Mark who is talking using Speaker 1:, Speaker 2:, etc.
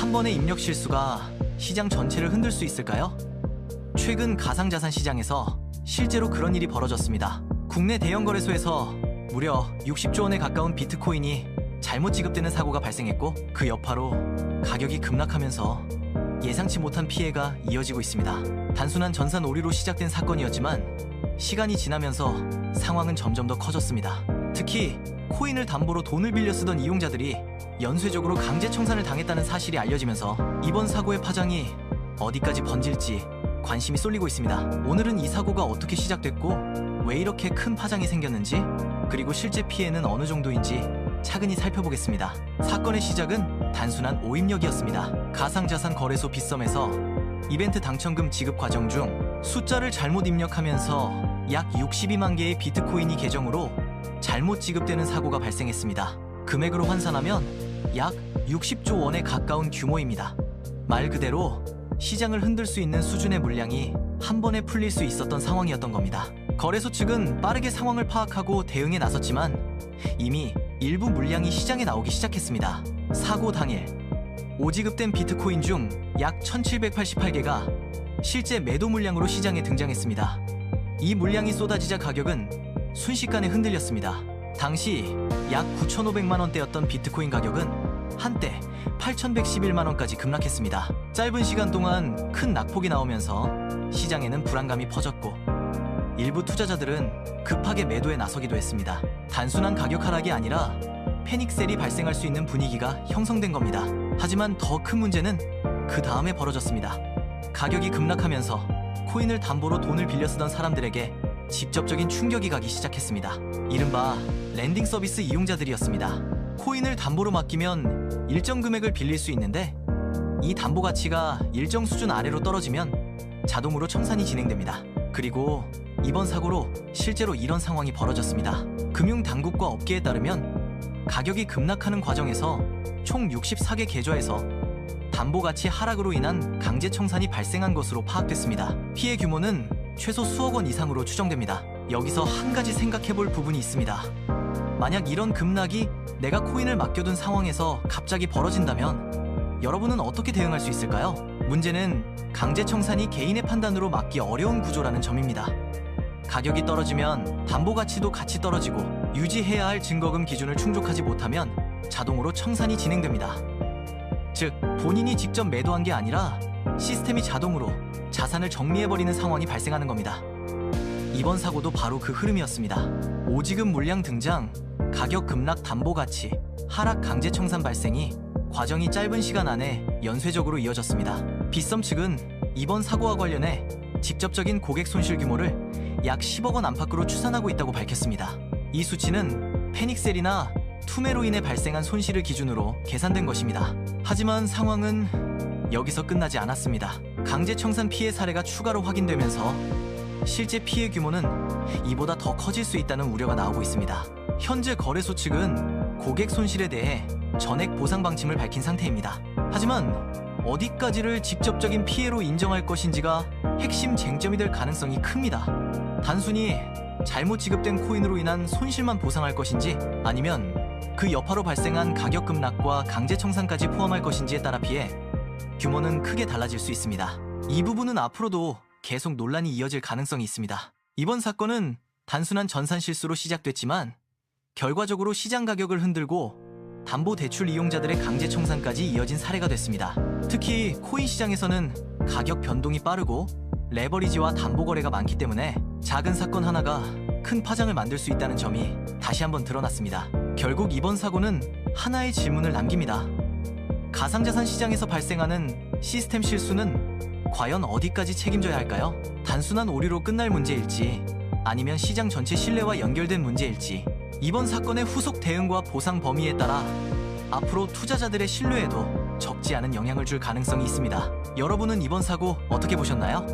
Speaker 1: 한 번의 입력 실수가 시장 전체를 흔들 수 있을까요? 최근 가상자산 시장에서 실제로 그런 일이 벌어졌습니다. 국내 대형 거래소에서 무려 60조 원에 가까운 비트코인이 잘못 지급되는 사고가 발생했고, 그 여파로 가격이 급락하면서 예상치 못한 피해가 이어지고 있습니다. 단순한 전산 오류로 시작된 사건이었지만 시간이 지나면서 상황은 점점 더 커졌습니다. 특히 코인을 담보로 돈을 빌려 쓰던 이용자들이 연쇄적으로 강제 청산을 당했다는 사실이 알려지면서 이번 사고의 파장이 어디까지 번질지 관심이 쏠리고 있습니다. 오늘은 이 사고가 어떻게 시작됐고 왜 이렇게 큰 파장이 생겼는지, 그리고 실제 피해는 어느 정도인지 차근히 살펴보겠습니다. 사건의 시작은 단순한 오입력이었습니다. 가상자산 거래소 빗썸에서 이벤트 당첨금 지급 과정 중 숫자를 잘못 입력하면서 약 62만 개의 비트코인이 계정으로 잘못 지급되는 사고가 발생했습니다. 금액으로 환산하면 약 60조 원에 가까운 규모입니다. 말 그대로 시장을 흔들 수 있는 수준의 물량이 한 번에 풀릴 수 있었던 상황이었던 겁니다. 거래소 측은 빠르게 상황을 파악하고 대응에 나섰지만 이미 일부 물량이 시장에 나오기 시작했습니다. 사고 당일 오지급된 비트코인 중 약 1788개가 실제 매도 물량으로 시장에 등장했습니다. 이 물량이 쏟아지자 가격은 순식간에 흔들렸습니다. 당시 약 9,500만 원대였던 비트코인 가격은 한때 8,111만 원까지 급락했습니다. 짧은 시간 동안 큰 낙폭이 나오면서 시장에는 불안감이 퍼졌고 일부 투자자들은 급하게 매도에 나서기도 했습니다. 단순한 가격 하락이 아니라 패닉셀이 발생할 수 있는 분위기가 형성된 겁니다. 하지만 더 큰 문제는 그 다음에 벌어졌습니다. 가격이 급락하면서 코인을 담보로 돈을 빌려 쓰던 사람들에게 직접적인 충격이 가기 시작했습니다. 이른바 렌딩 서비스 이용자들이었습니다. 코인을 담보로 맡기면 일정 금액을 빌릴 수 있는데 이 담보 가치가 일정 수준 아래로 떨어지면 자동으로 청산이 진행됩니다. 그리고 이번 사고로 실제로 이런 상황이 벌어졌습니다. 금융당국과 업계에 따르면 가격이 급락하는 과정에서 총 64개 계좌에서 담보 가치 하락으로 인한 강제 청산이 발생한 것으로 파악됐습니다. 피해 규모는 최소 수억 원 이상으로 추정됩니다. 여기서 한 가지 생각해볼 부분이 있습니다. 만약 이런 급락이 내가 코인을 맡겨둔 상황에서 갑자기 벌어진다면 여러분은 어떻게 대응할 수 있을까요? 문제는 강제 청산이 개인의 판단으로 막기 어려운 구조라는 점입니다. 가격이 떨어지면 담보 가치도 같이 떨어지고 유지해야 할 증거금 기준을 충족하지 못하면 자동으로 청산이 진행됩니다. 즉, 본인이 직접 매도한 게 아니라 시스템이 자동으로 자산을 정리해버리는 상황이 발생하는 겁니다. 이번 사고도 바로 그 흐름이었습니다. 오지급 물량 등장, 가격 급락 담보 가치, 하락 강제 청산 발생이 과정이 짧은 시간 안에 연쇄적으로 이어졌습니다. 빗썸 측은 이번 사고와 관련해 직접적인 고객 손실 규모를 약 10억 원 안팎으로 추산하고 있다고 밝혔습니다. 이 수치는 패닉셀이나 투매로 인해 발생한 손실을 기준으로 계산된 것입니다. 하지만 상황은 여기서 끝나지 않았습니다. 강제 청산 피해 사례가 추가로 확인되면서 실제 피해 규모는 이보다 더 커질 수 있다는 우려가 나오고 있습니다. 현재 거래소 측은 고객 손실에 대해 전액 보상 방침을 밝힌 상태입니다. 하지만 어디까지를 직접적인 피해로 인정할 것인지가 핵심 쟁점이 될 가능성이 큽니다. 단순히 잘못 지급된 코인으로 인한 손실만 보상할 것인지, 아니면 그 여파로 발생한 가격 급락과 강제 청산까지 포함할 것인지에 따라 피해 규모는 크게 달라질 수 있습니다. 이 부분은 앞으로도 계속 논란이 이어질 가능성이 있습니다. 이번 사건은 단순한 전산 실수로 시작됐지만 결과적으로 시장 가격을 흔들고 담보대출 이용자들의 강제 청산까지 이어진 사례가 됐습니다. 특히 코인 시장에서는 가격 변동이 빠르고 레버리지와 담보 거래가 많기 때문에 작은 사건 하나가 큰 파장을 만들 수 있다는 점이 다시 한번 드러났습니다. 결국 이번 사고는 하나의 질문을 남깁니다. 가상자산 시장에서 발생하는 시스템 실수는 과연 어디까지 책임져야 할까요? 단순한 오류로 끝날 문제일지, 아니면 시장 전체 신뢰와 연결된 문제일지, 이번 사건의 후속 대응과 보상 범위에 따라 앞으로 투자자들의 신뢰에도 적지 않은 영향을 줄 가능성이 있습니다. 여러분은 이번 사고 어떻게 보셨나요?